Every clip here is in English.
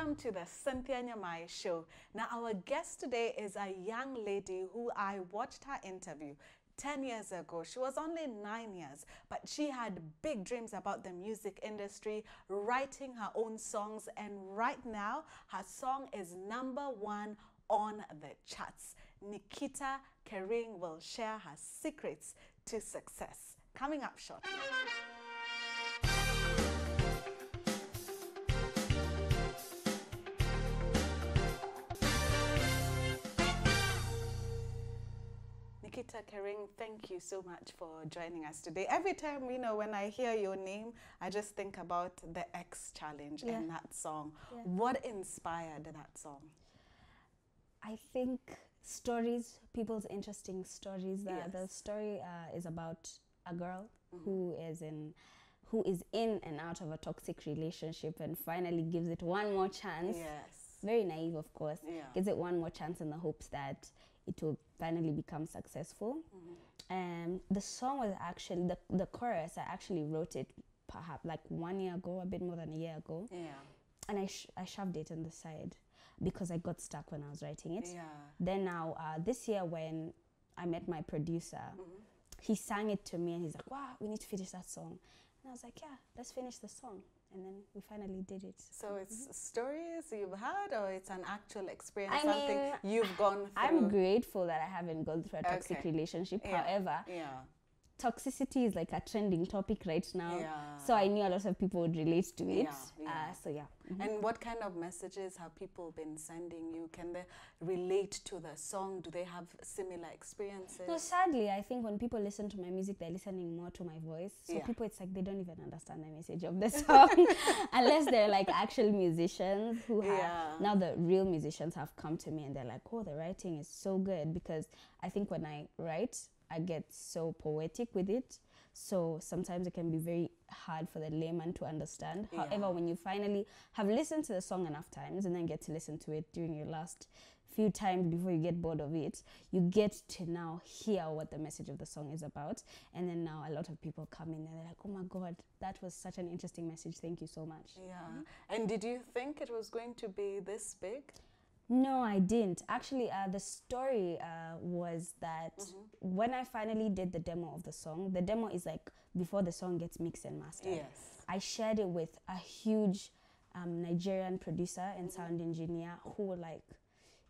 Welcome to the Cynthia Nyamai show. Now, our guest today is a young lady who I watched her interview 10 years ago. She was only 9 years, but she had big dreams about the music industry, writing her own songs, and right now, her song is #1 on the charts. Nikita Kering will share her secrets to success. Coming up shortly. Nikita Kering, thank you so much for joining us today. Every time, when I hear your name, I just think about the X Challenge and that song. Yeah. What inspired that song? I think stories, people's interesting stories. The story is about a girl who is in and out of a toxic relationship and finally gives it one more chance. Yes. Very naive, of course. Yeah. Gives it one more chance in the hopes that it will finally become successful. The song was actually, the chorus, I actually wrote it perhaps like 1 year ago, a bit more than a year ago. Yeah. And I shoved it on the side because I got stuck when I was writing it. Yeah. Then now, this year when I met my producer, he sang it to me and he's like, wow, we need to finish that song. And I was like, yeah, let's finish the song. And then we finally did it. So it's stories you've had, or it's an actual experience, something you've gone through? I'm grateful that I haven't gone through a toxic relationship. Yeah. However, toxicity is like a trending topic right now. Yeah. So I knew a lot of people would relate to it. Yeah. And what kind of messages have people been sending you? Can they relate to the song? Do they have similar experiences? No, sadly, I think when people listen to my music, they're listening more to my voice. So people, it's like they don't even understand the message of the song. Unless they're like actual musicians who have... Now the real musicians have come to me and they're like, oh, the writing is so good. Because I think when I write, I get so poetic with it. So sometimes it can be very hard for the layman to understand. However, when you finally have listened to the song enough times and then get to listen to it during your last few times before you get bored of it, you get to now hear what the message of the song is about. And then now a lot of people come in and they're like, oh my God, that was such an interesting message. Thank you so much. Yeah. And did you think it was going to be this big? No, I didn't. Actually, the story was that when I finally did the demo of the song, the demo is like before the song gets mixed and mastered. Yes. I shared it with a huge Nigerian producer and sound engineer who like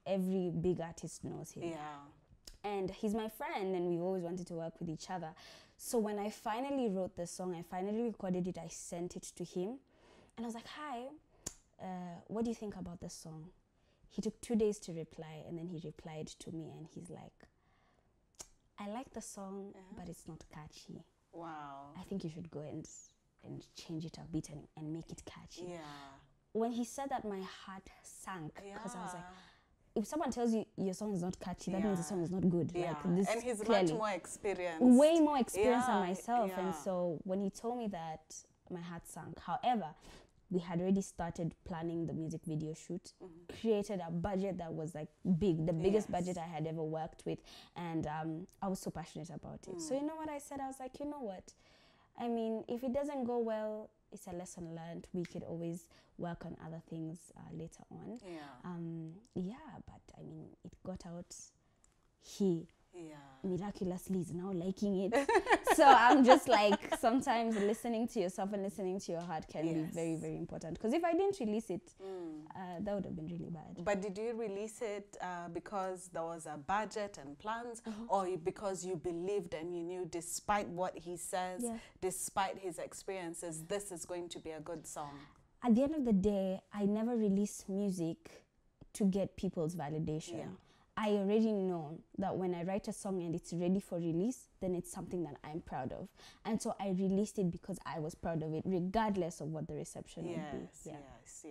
every big artist knows him. Yeah. And he's my friend and we always wanted to work with each other. So when I finally wrote the song, I finally recorded it, I sent it to him. And I was like, hi, what do you think about this song? He took 2 days to reply, and then he replied to me, and he's like, I like the song, but it's not catchy. Wow. I think you should go and change it a bit and make it catchy. Yeah. When he said that, my heart sank, because I was like, if someone tells you your song is not catchy, that means the song is not good. Yeah. Like, this and he's clearly much more experienced. Way more experienced than myself. Yeah. And so when he told me that, my heart sank. However, we had already started planning the music video shoot, created a budget that was like big, the biggest budget I had ever worked with. And I was so passionate about it. So you know what I said? I was like, you know what? I mean, if it doesn't go well, it's a lesson learned. We could always work on other things later on. Yeah. But I mean, it got out. He miraculously is now liking it. So I'm just like, sometimes listening to yourself and listening to your heart can be very, very important. Because if I didn't release it, that would have been really bad. But did you release it because there was a budget and plans, or because you believed and you knew, despite what he says, despite his experiences, this is going to be a good song? At the end of the day, I never release music to get people's validation. Yeah. I already know that when I write a song and it's ready for release, then it's something that I'm proud of. And so I released it because I was proud of it, regardless of what the reception would be. Yes.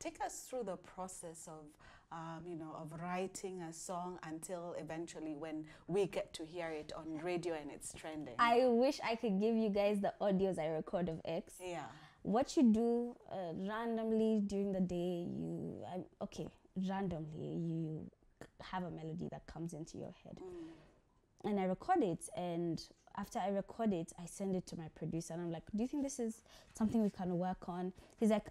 Take us through the process of, of writing a song until eventually when we get to hear it on radio and it's trending. I wish I could give you guys the audios I record of X. Yeah. What you do randomly during the day, randomly you have a melody that comes into your head. and I record it, and after I record it, I send it to my producer, and I'm like, do you think this is something we can work on? He's like,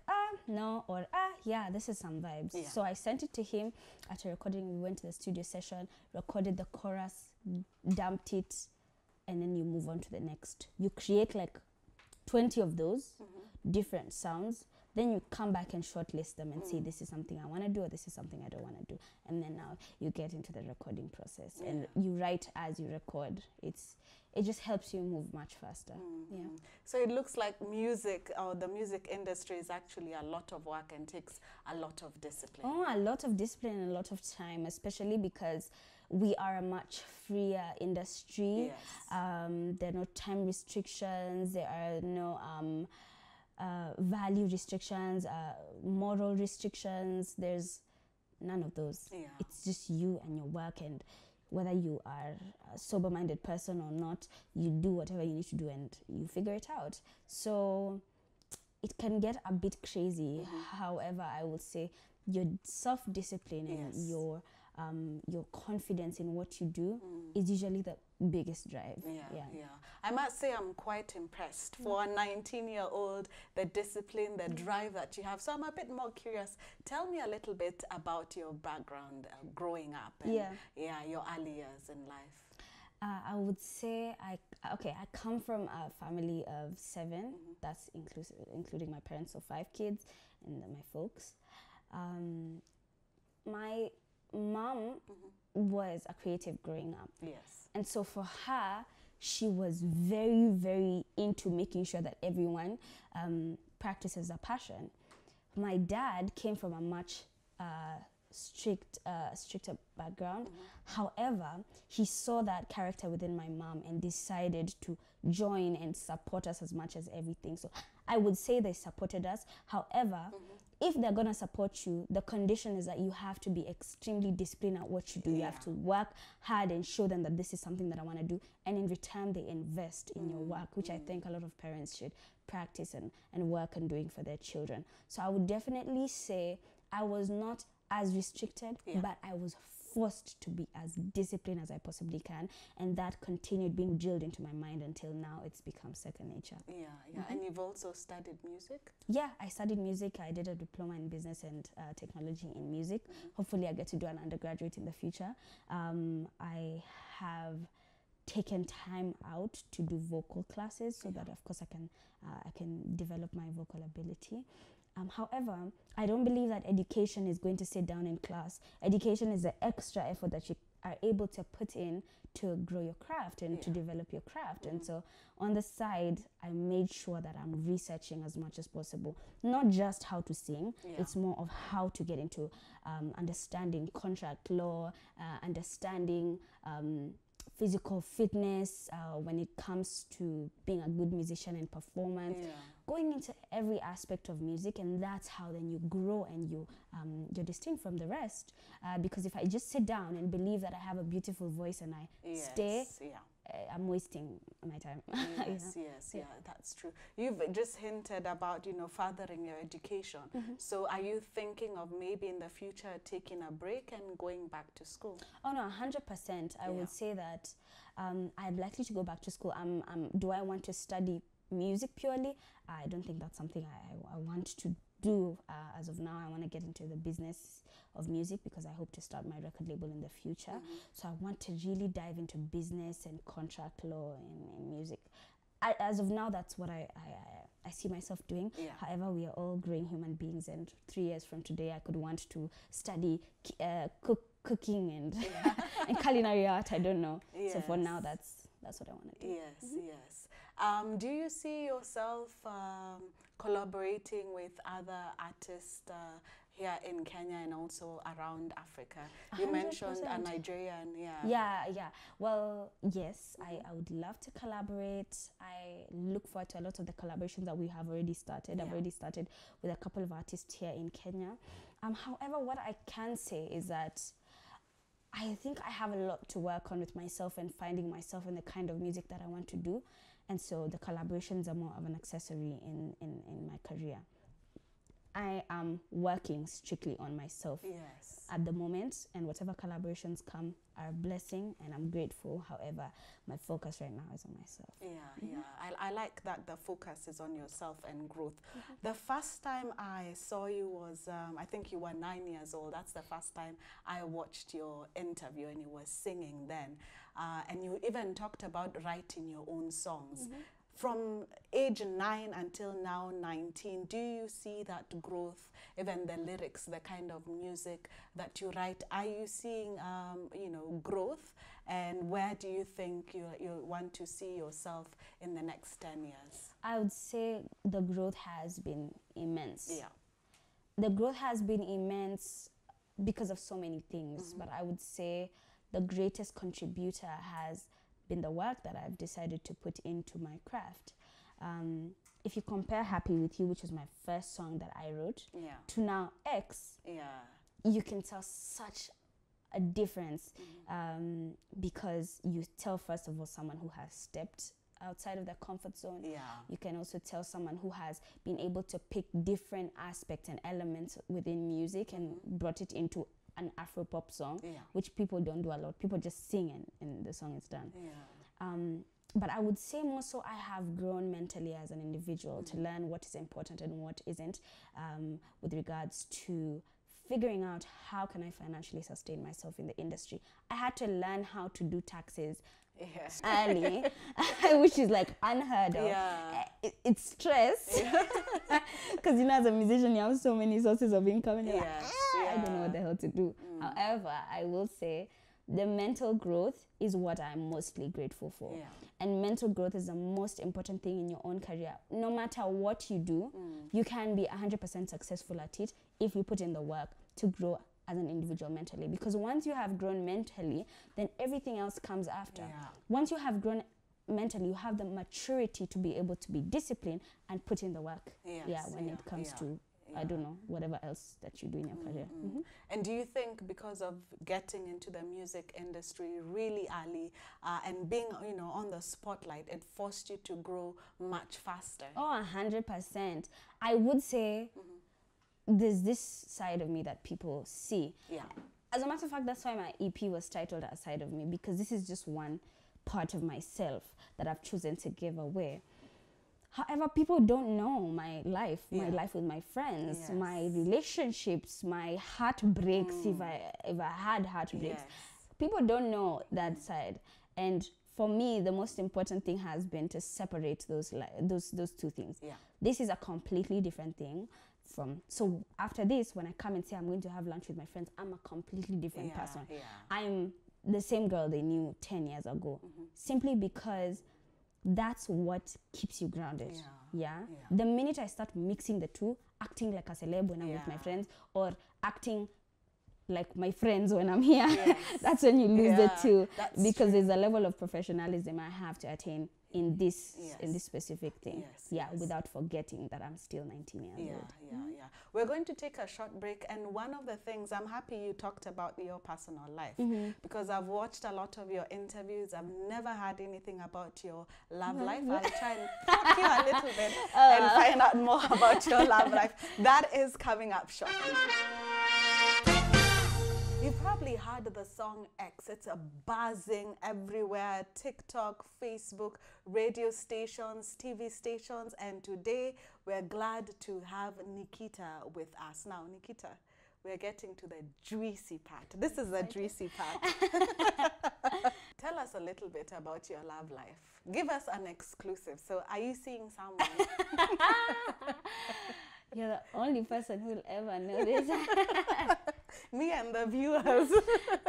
no, or yeah, this is some vibes. Yeah. So I sent it to him. After recording, we went to the studio session, recorded the chorus, dumped it, and then you move on to the next. You create like 20 of those different sounds. Then you come back and shortlist them and say, this is something I want to do, or this is something I don't want to do. And then now you get into the recording process, and you write as you record. It just helps you move much faster. Yeah. So it looks like music, or the music industry, is actually a lot of work and takes a lot of discipline. Oh, a lot of discipline and a lot of time, especially because we are a much freer industry. Yes. There are no time restrictions. There are no value restrictions, moral restrictions. There's none of those. Yeah. It's just you and your work, and whether you are a sober-minded person or not, you do whatever you need to do and you figure it out. So it can get a bit crazy. However, I would say your self-discipline and your confidence in what you do is usually the biggest drive. Yeah. I must say I'm quite impressed for a 19-year-old, the discipline, the drive that you have. So I'm a bit more curious. Tell me a little bit about your background growing up and your early years in life. I would say I come from a family of 7. That's including my parents, so 5 kids and my folks. My mom was a creative growing up. Yes. And so for her, she was very, very into making sure that everyone practices a passion. My dad came from a much stricter background. However, he saw that character within my mom and decided to join and support us as much as everything. So I would say they supported us. However, if they're going to support you, the condition is that you have to be extremely disciplined at what you do. You have to work hard and show them that this is something that I want to do. And in return, they invest in your work, which I think a lot of parents should practice and work on doing for their children. So I would definitely say I was not as restricted, but I was forced to be as disciplined as I possibly can, and that continued being drilled into my mind until now. It's become second nature. And you've also studied music? Yeah, I studied music. I did a diploma in business and technology in music. Hopefully I get to do an undergraduate in the future. I have taken time out to do vocal classes so that of course I can develop my vocal ability. However, I don't believe that education is going to sit down in class. Education is the extra effort that you are able to put in to grow your craft and to develop your craft. And so on the side, I made sure that I'm researching as much as possible, not just how to sing. It's more of how to get into understanding contract law, understanding physical fitness when it comes to being a good musician and performance, going into every aspect of music, and that's how then you grow and you're distinct from the rest. Because if I just sit down and believe that I have a beautiful voice and I stay, I'm wasting my time. Yes, that's true. You've just hinted about, furthering your education. So are you thinking of maybe in the future taking a break and going back to school? Oh no, 100%. I would say that I'm likely to go back to school. Do I want to study music purely? I don't think that's something I want to do as of now. I want to get into the business of music because I hope to start my record label in the future. So I want to really dive into business and contract law and music. As of now, that's what I see myself doing. However, we are all growing human beings, and 3 years from today, I could want to study cooking and and culinary art. I don't know. So for now, that's what I want to do. Yes. Do you see yourself collaborating with other artists here in Kenya and also around Africa? You 100%. Mentioned a Nigerian, Yeah. Well, yes, I would love to collaborate. I look forward to a lot of the collaborations that we have already started. I've already started with a couple of artists here in Kenya. However, what I can say is that I think I have a lot to work on with myself and finding myself in the kind of music that I want to do. And so the collaborations are more of an accessory in my career. I am working strictly on myself at the moment, and whatever collaborations come are a blessing, and I'm grateful. However, my focus right now is on myself. I like that the focus is on yourself and growth. The first time I saw you was, I think you were 9 years old. That's the first time I watched your interview, and you were singing then. And you even talked about writing your own songs. From age 9 until now 19, do you see that growth, even the lyrics, the kind of music that you write? Are you seeing, you know, growth? And where do you think you want to see yourself in the next 10 years? I would say the growth has been immense. The growth has been immense because of so many things, but I would say the greatest contributor has been the work that I've decided to put into my craft. If you compare Happy With You, which was my first song that I wrote, to now X, you can tell such a difference, because you tell, first of all, someone who has stepped outside of their comfort zone. You can also tell someone who has been able to pick different aspects and elements within music and brought it into an Afro-pop song, which people don't do a lot. People just sing and the song is done. But I would say more so I have grown mentally as an individual to learn what is important and what isn't, with regards to figuring out how can I financially sustain myself in the industry. I had to learn how to do taxes early, which is like unheard of. It's stress, because you know, as a musician you have so many sources of income, and you're like, I don't know what the hell to do. However, I will say the mental growth is what I'm mostly grateful for. And mental growth is the most important thing in your own career. No matter what you do, you can be 100% successful at it if you put in the work to grow as an individual mentally. Because once you have grown mentally, then everything else comes after. Once you have grown mentally, you have the maturity to be able to be disciplined and put in the work. When it comes to, I don't know, whatever else that you do in your career. And do you think because of getting into the music industry really early and being, you know, on the spotlight, it forced you to grow much faster? Oh, 100%. I would say there's this side of me that people see. As a matter of fact, that's why my EP was titled A Side of Me, because this is just one part of myself that I've chosen to give away. However, people don't know my life with my friends, my relationships, my heartbreaks, if I had heartbreaks. People don't know that side. And for me, the most important thing has been to separate those two things. This is a completely different thing from, so after this, when I come and say I'm going to have lunch with my friends, I'm a completely different person. I'm the same girl they knew 10 years ago, simply because that's what keeps you grounded. The minute I start mixing the two, acting like a celeb when I'm with my friends, or acting like my friends when I'm here, that's when you lose the two, because there's a level of professionalism I have to attain in this specific thing. Without forgetting that I'm still 19 years old. We're going to take a short break, and one of the things, I'm happy you talked about your personal life, because I've watched a lot of your interviews. I've never heard anything about your love life. I'll try and poke you a little bit and find out more about your love life. That is coming up shortly. You've probably heard the song X. It's a buzzing everywhere: TikTok, Facebook, radio stations, TV stations, and today we're glad to have Nikita with us. Now, Nikita, we're getting to the juicy part. This is the juicy part. Tell us a little bit about your love life. Give us an exclusive. So, are you seeing someone? You're the only person who will ever know this. Me and the viewers.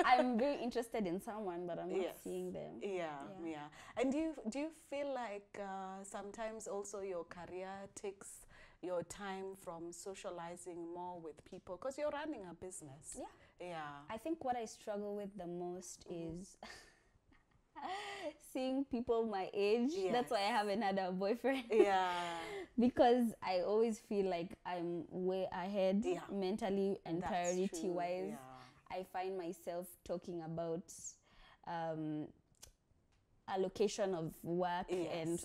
I'm very interested in someone, but I'm not seeing them. And do you feel like sometimes also your career takes your time from socializing more with people, because you're running a business? I think what I struggle with the most is seeing people my age. That's why I haven't had a boyfriend. Because I always feel like I'm way ahead mentally and priority wise. I find myself talking about allocation of work and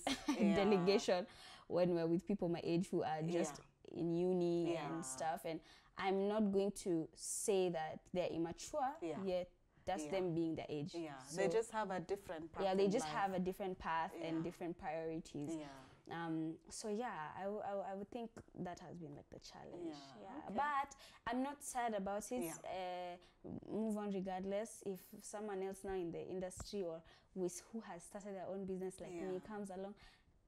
delegation when we're with people my age who are just in uni and stuff, and I'm not going to say that they're immature, yet that's them being the age. Yeah, so they just have a different path. Yeah, they just life. have a different path and different priorities. So yeah, I would think that has been like the challenge. Okay. But I'm not sad about it. Move on regardless. If someone else now in the industry or who has started their own business like me comes along,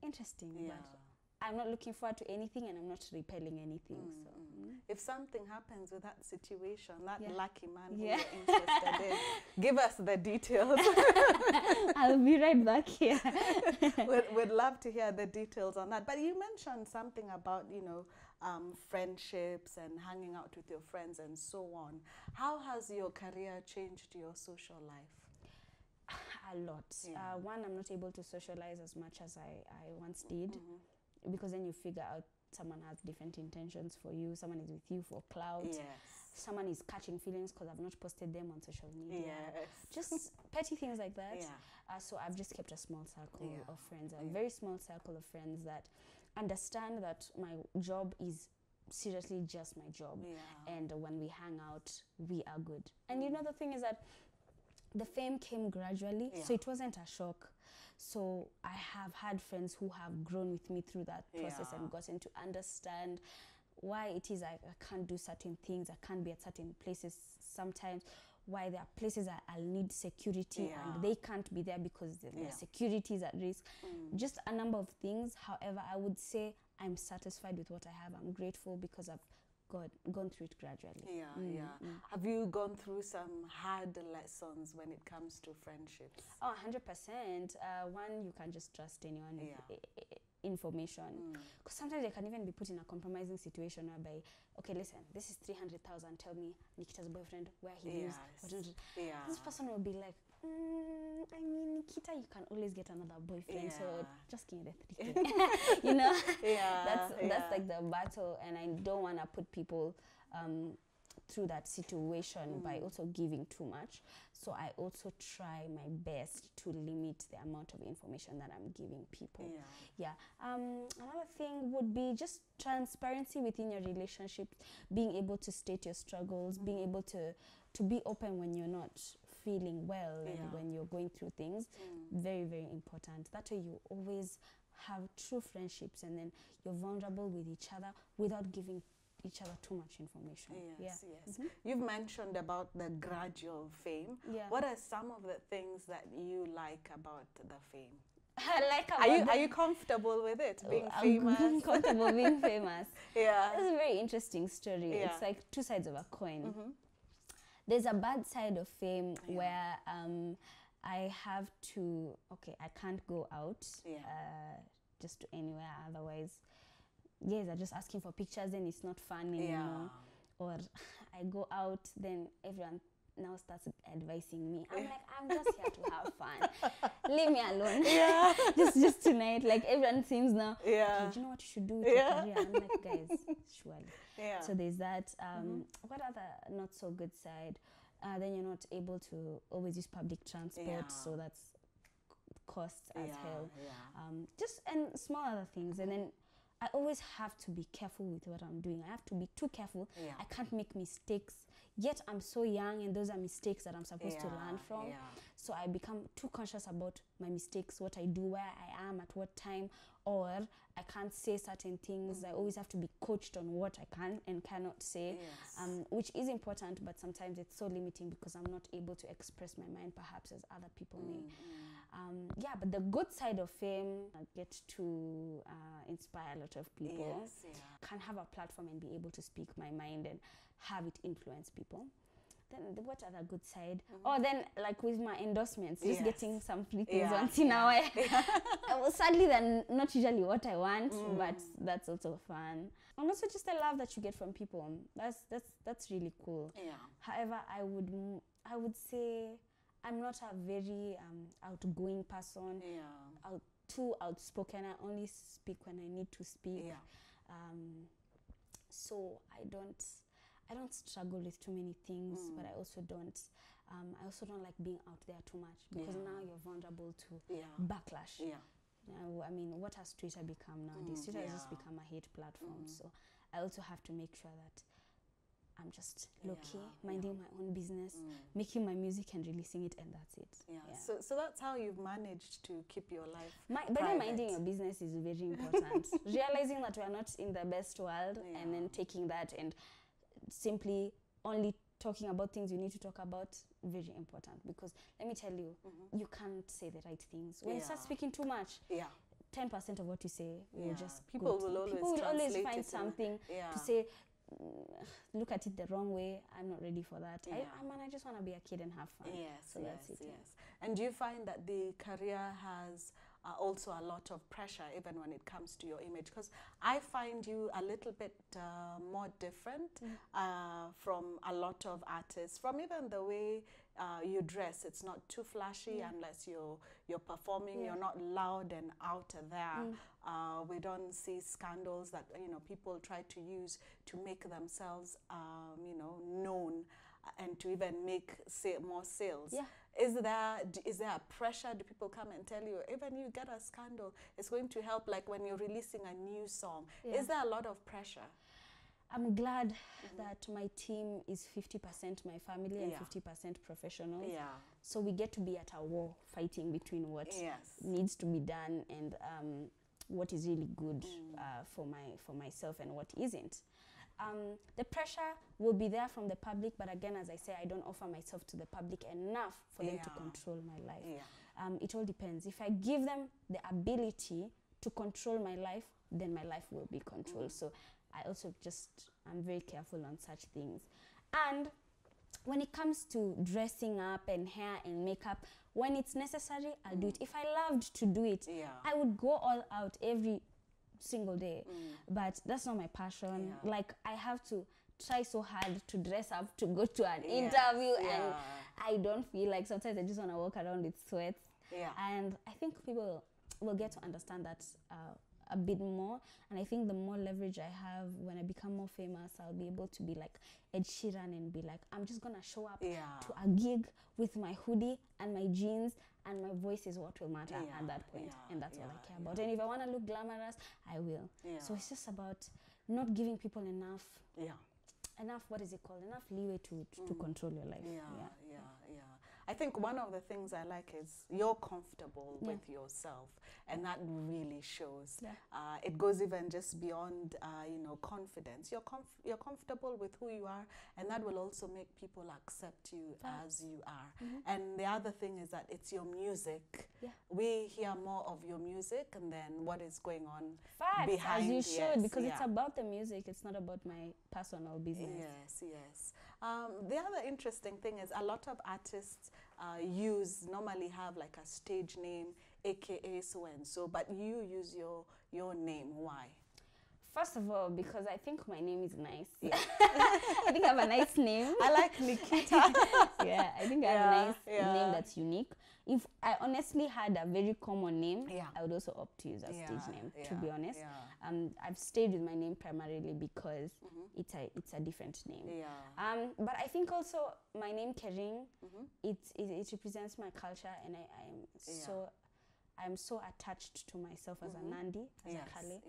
interesting. But I'm not looking forward to anything, and I'm not repelling anything. So if something happens with that situation, that lucky man who you're interested in, give us the details. I'll be right back here. We'd love to hear the details on that. But you mentioned something about, you know, friendships and hanging out with your friends and so on. How has your career changed your social life? A lot. One, I'm not able to socialize as much as I once did. Because then you figure out someone has different intentions for you. Someone is with you for clout. Someone is catching feelings because I've not posted them on social media. Just petty things like that. So I've just kept a small circle of friends, a very small circle of friends that understand that my job is seriously just my job. And when we hang out, we are good. And you know, the thing is that the fame came gradually, so it wasn't a shock. So I have had friends who have grown with me through that process and gotten to understand why it is I can't do certain things, I can't be at certain places sometimes, why there are places that I'll need security and they can't be there because their security is at risk. Just a number of things. However, I would say I'm satisfied with what I have. I'm grateful because I've gone through it gradually. Have you gone through some hard lessons when it comes to friendships? Oh, 100%. One, you can't just trust anyone with information. Because sometimes they can even be put in a compromising situation whereby, okay, listen, this is 300,000. Tell me Nikita's boyfriend, where he lives. This person will be like, I mean, Nikita, you can always get another boyfriend, so just give me the 3K. You know, that's like the battle, and I don't want to put people through that situation by also giving too much. So I also try my best to limit the amount of information that I'm giving people. Another thing would be just transparency within your relationship, being able to state your struggles, being able to be open when you're not feeling well and when you're going through things. Very, very important. That way you always have true friendships, and then you're vulnerable with each other without giving each other too much information. You've mentioned about the gradual fame. What are some of the things that you like about the fame? Are you comfortable with it, being famous? I'm comfortable being famous. It's a very interesting story. It's like two sides of a coin. There's a bad side of fame where I have to, I can't go out just to anywhere, otherwise they're just asking for pictures, then it's not fun anymore. Or I go out, then everyone now starts advising me. I'm like, I'm just here to have fun. Leave me alone. just tonight. Like everyone seems now, okay, do you know what you should do with your career? I'm like, guys, surely. So there's that. What other not so good side? Then you're not able to always use public transport, so that's costs as hell. Just and small other things, and then I always have to be careful with what I'm doing. I have to be too careful. I can't make mistakes. Yet I'm so young, and those are mistakes that I'm supposed to learn from. So I become too conscious about my mistakes, what I do, where I am, at what time, or I can't say certain things. I always have to be coached on what I can and cannot say, which is important, but sometimes it's so limiting because I'm not able to express my mind perhaps as other people may. But the good side of fame, I get to inspire a lot of people. Can have a platform and be able to speak my mind and have it influence people. Then what other good side? Then like with my endorsements, just getting some free things once in a while. Well, sadly, they're not usually what I want, but that's also fun. And also just the love that you get from people. That's really cool. However, I would say I'm not a very outgoing person. Too outspoken. I only speak when I need to speak. So I don't struggle with too many things, but I also don't like being out there too much, because now you're vulnerable to backlash. I mean, what has Twitter become nowadays? Twitter has just become a hate platform. So I also have to make sure that I'm just low-key, minding my own business, making my music and releasing it, and that's it. So that's how you've managed to keep your life But then minding your business is very important. Realizing that we're not in the best world, and then taking that and simply only talking about things you need to talk about, very important. Because let me tell you, you can't say the right things. When you start speaking too much, 10% of what you say will just people will always find something to say. Look at it the wrong way. I'm not ready for that. I just want to be a kid and have fun. That's it. And do you find that the career has also a lot of pressure even when it comes to your image? Because I find you a little bit more different from a lot of artists, from even the way you dress. It's not too flashy unless you're performing. You're not loud and out there. We don't see scandals that people try to use to make themselves known and to even make more sales. Is there a pressure? Do people come and tell you, even you get a scandal, it's going to help, like when you're releasing a new song? Is there a lot of pressure? I'm glad that my team is 50% my family and 50% professionals. So we get to be at a war, fighting between what needs to be done and what is really good for myself and what isn't. The pressure will be there from the public, but again, as I say, I don't offer myself to the public enough for them to control my life. It all depends. If I give them the ability to control my life, then my life will be controlled. So I also I'm very careful on such things. And when it comes to dressing up and hair and makeup, when it's necessary, I'll do it. If I loved to do it, I would go all out every single day. But that's not my passion. Like, I have to try so hard to dress up to go to an interview, and I don't feel like, sometimes I just want to walk around with sweats. And I think people will get to understand that a bit more, and I think the more leverage I have when I become more famous, I'll be able to be like Ed Sheeran and be like, I'm just gonna show up to a gig with my hoodie and my jeans, and my voice is what will matter at that point, and that's all I care about. And if I want to look glamorous, I will. So it's just about not giving people enough what is it called, enough leeway to control your life. I think one of the things I like is you're comfortable with yourself, and that really shows. It goes even just beyond, confidence. You're comfortable with who you are, and that will also make people accept you as you are. And the other thing is that it's your music. We hear more of your music and then what is going on behind. As you should, because it's about the music. It's not about my personal business. The other interesting thing is a lot of artists normally have like a stage name, aka so and so, but you use your name. Why? First of all, because I think my name is nice. I think I have a nice name. I like Nikita. I think I have a nice name that's unique. If I honestly had a very common name, I would also opt to use a stage name, to be honest. I've stayed with my name primarily because it's a different name. But I think also my name Kering, it represents my culture, and I'm so attached to myself as a Nandi, as a Kale.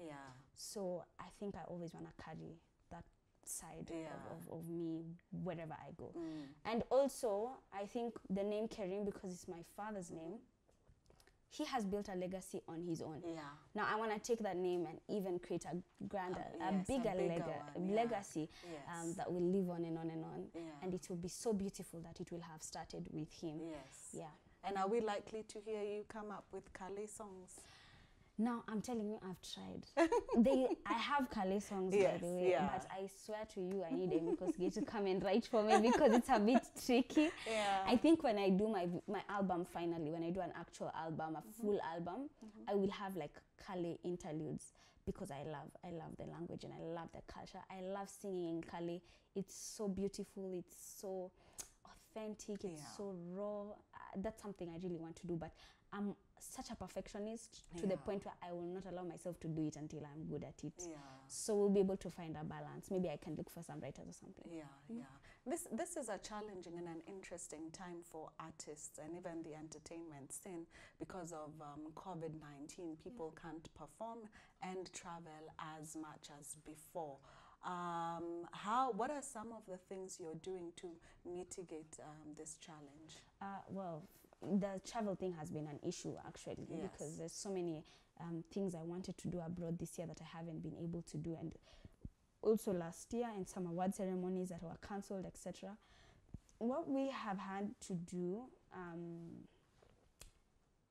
So I think I always want to carry that side of me wherever I go. And also, I think the name Kering, because it's my father's name, he has built a legacy on his own. Now I want to take that name and even create a grander, a bigger legacy that will live on and on and on. And it will be so beautiful that it will have started with him. And are we likely to hear you come up with Kale songs? No, I'm telling you, I've tried. I have Kale songs, by the way, but I swear to you, I need Emikosge to come and write for me because it's a bit tricky. I think when I do my album finally, when I do an actual album, a full album, I will have like Kale interludes, because I love the language and I love the culture. I love singing in Kale. It's so beautiful. It's so authentic. It's so raw. That's something I really want to do, but I'm such a perfectionist to the point where I will not allow myself to do it until I'm good at it. So we'll be able to find a balance. Maybe I can look for some writers or something. This is a challenging and an interesting time for artists and even the entertainment scene because of COVID-19. People can't perform and travel as much as before. What are some of the things you're doing to mitigate this challenge? Well, the travel thing has been an issue actually, because there's so many things I wanted to do abroad this year that I haven't been able to do, and also last year, and some award ceremonies that were cancelled, etc. What we have had to do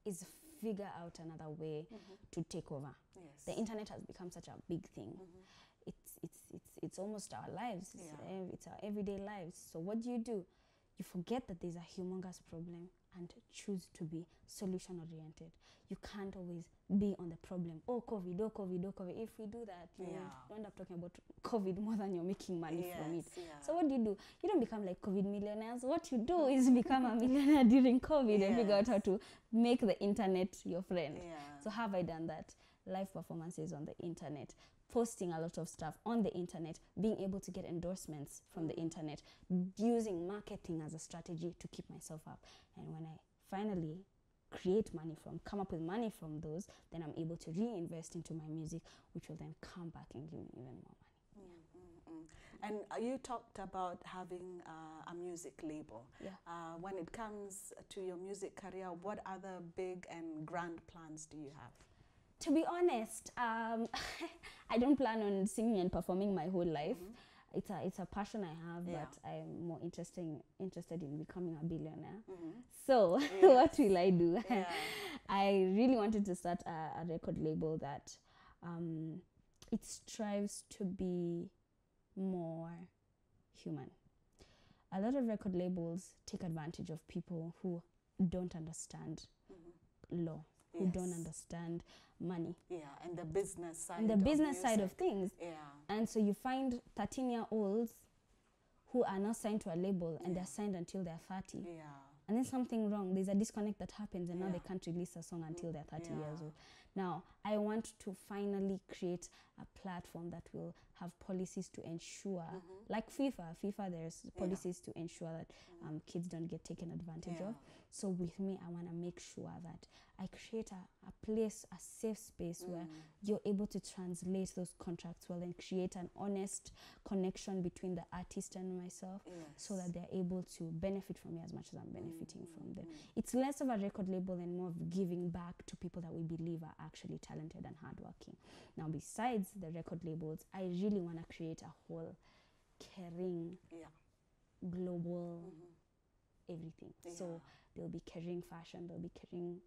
is figure out another way to take over. Yes. The internet has become such a big thing. It's almost our lives. It's our everyday lives. So what do? You forget that there's a humongous problem and choose to be solution oriented. You can't always be on the problem. Oh, COVID, oh, COVID, oh, COVID. If we do that, you end up talking about COVID more than you're making money from it. So what do? You don't become like COVID millionaires. What you do is become a millionaire during COVID and figure out how to make the internet your friend. So have I done that? Live performances on the internet, posting a lot of stuff on the internet, being able to get endorsements from the internet, using marketing as a strategy to keep myself up. And when I finally come up with money from those, then I'm able to reinvest into my music, which will then come back and give me even more money. And you talked about having a music label. When it comes to your music career, what other big and grand plans do you have? To be honest, I don't plan on singing and performing my whole life. It's a passion I have, but I'm more interested in becoming a billionaire. So what will I do? I really wanted to start a record label that it strives to be more human. A lot of record labels take advantage of people who don't understand law, who don't understand money. And the business side. And the business side of things. And so you find 13-year-olds who are not signed to a label and they're signed until they're 30. And then something wrong. There's a disconnect that happens, and now they can't release a song until they're 30 years old. Now, I want to finally create a platform that will have policies to ensure, like FIFA, there's policies to ensure that kids don't get taken advantage of. So with me, I want to make sure that I create a place, a safe space where you're able to translate those contracts well and create an honest connection between the artist and myself, so that they're able to benefit from me as much as I'm benefiting from them. It's less of a record label and more of giving back to people that we believe are actually talented and hardworking. Now, besides the record labels, I really want to create a whole Kering global everything. So there'll be Kering fashion, there'll be Kering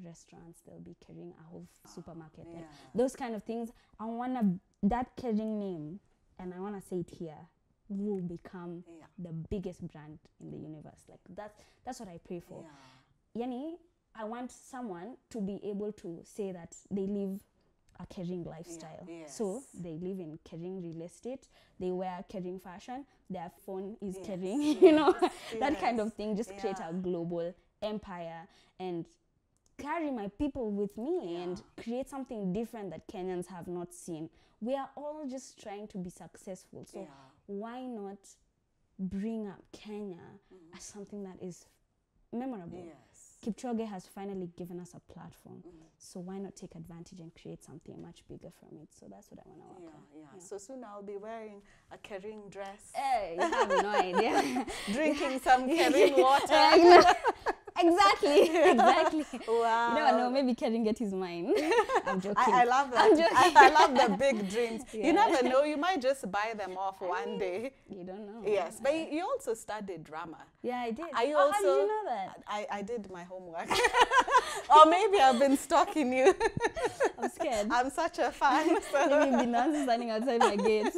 restaurants, there'll be Kering a whole supermarket, and those kind of things. I want that Kering name, and I want to say it here, will become the biggest brand in the universe. Like that's what I pray for. Yani, I want someone to be able to say that they live a Kering lifestyle. So they live in Kering real estate, they wear Kering fashion, their phone is Kering, you know, that kind of thing. Just create a global empire and carry my people with me and create something different that Kenyans have not seen. We are all just trying to be successful. So why not bring up Kenya as something that is memorable? Kipchoge has finally given us a platform, so why not take advantage and create something much bigger from it? So that's what I want to work on. So soon I'll be wearing a Kering dress. Hey, you have no idea. Drinking some Kering water. Exactly. Wow. You never know, maybe Kering get his mind. I'm joking. I love that. I'm joking. I love the big dreams. You never know, you might just buy them off one day. You don't know. Yes, but you also studied drama. Yeah, I did. Are you How also, did you know that? I did my homework. Or maybe I've been stalking you. I'm scared. I'm such a fan. So. Maybe you've been dancing standing outside my gate.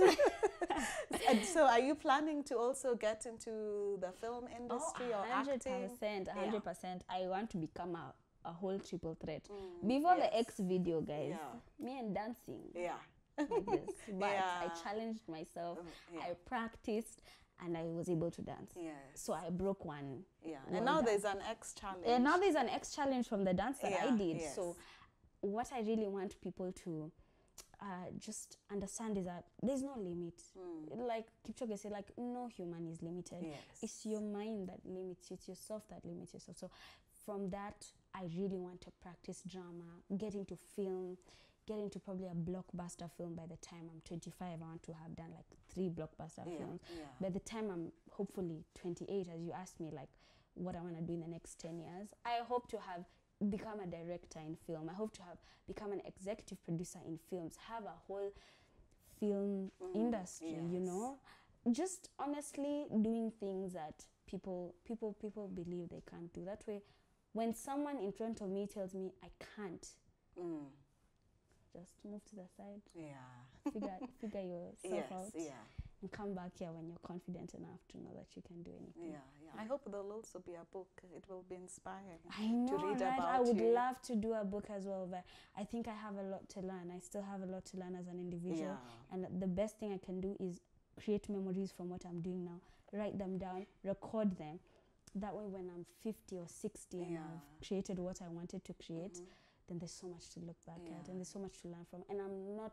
And so are you planning to also get into the film industry or acting? 100%. I want to become a whole triple threat. Before the X video, guys, me and dancing. Like this. But I challenged myself. I practiced. And I was able to dance. So I broke one. And now there's an X challenge. And now there's an X challenge from the dance that I did. So what I really want people to just understand is that there's no limit. Like Kipchoge said, like no human is limited. It's your mind that limits you. It's yourself that limits yourself. So from that, I really want to practice drama, get into film, get into probably a blockbuster film by the time I'm 25. I want to have done like 3 blockbuster films. By the time I'm hopefully 28, as you asked me, like what I want to do in the next 10 years, I hope to have become a director in film. I hope to have become an executive producer in films, have a whole film industry, you know, just honestly doing things that people believe they can't do. That way, when someone in front of me tells me I can't, just move to the side. Figure yourself out. And come back here when you're confident enough to know that you can do anything. I hope there'll also be a book. It will be inspiring. I know, to read right? about I would you. love to do a book as well, but I think I have a lot to learn. I still have a lot to learn as an individual. And the best thing I can do is create memories from what I'm doing now, write them down, record them. That way when I'm 50 or 60 and I've created what I wanted to create, then there's so much to look back at and there's so much to learn from. And I'm not,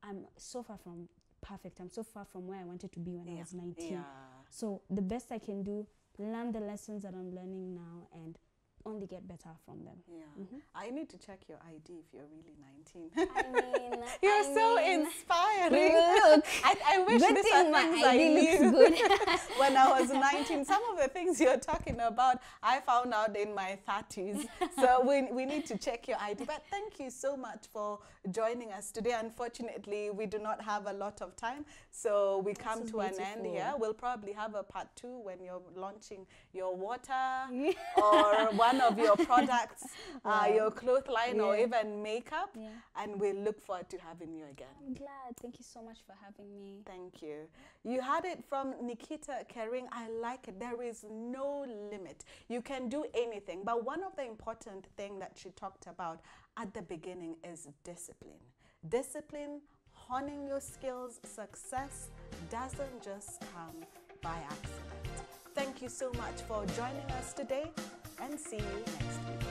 I'm so far from perfect. I'm so far from where I wanted to be when I was 19. So the best I can do, learn the lessons that I'm learning now and only get better from them. I need to check your ID if you're really 19. I mean, you're so inspiring. Look, I wish good these thing are my things I ID knew looks good. when I was 19. Some of the things you're talking about, I found out in my 30s. So we need to check your ID. But thank you so much for joining us today. Unfortunately, we do not have a lot of time, so we come to an end here. We'll probably have a part 2 when you're launching your water or one of your products, your clothesline or even makeup. And we look forward to having you again. I'm glad. Thank you so much for having me. Thank you. You had it from Nikita Kering. I like it. There is no limit. You can do anything. But one of the important things that she talked about at the beginning is discipline. Discipline, honing your skills. Success doesn't just come by accident. Thank you so much for joining us today, and see you next week.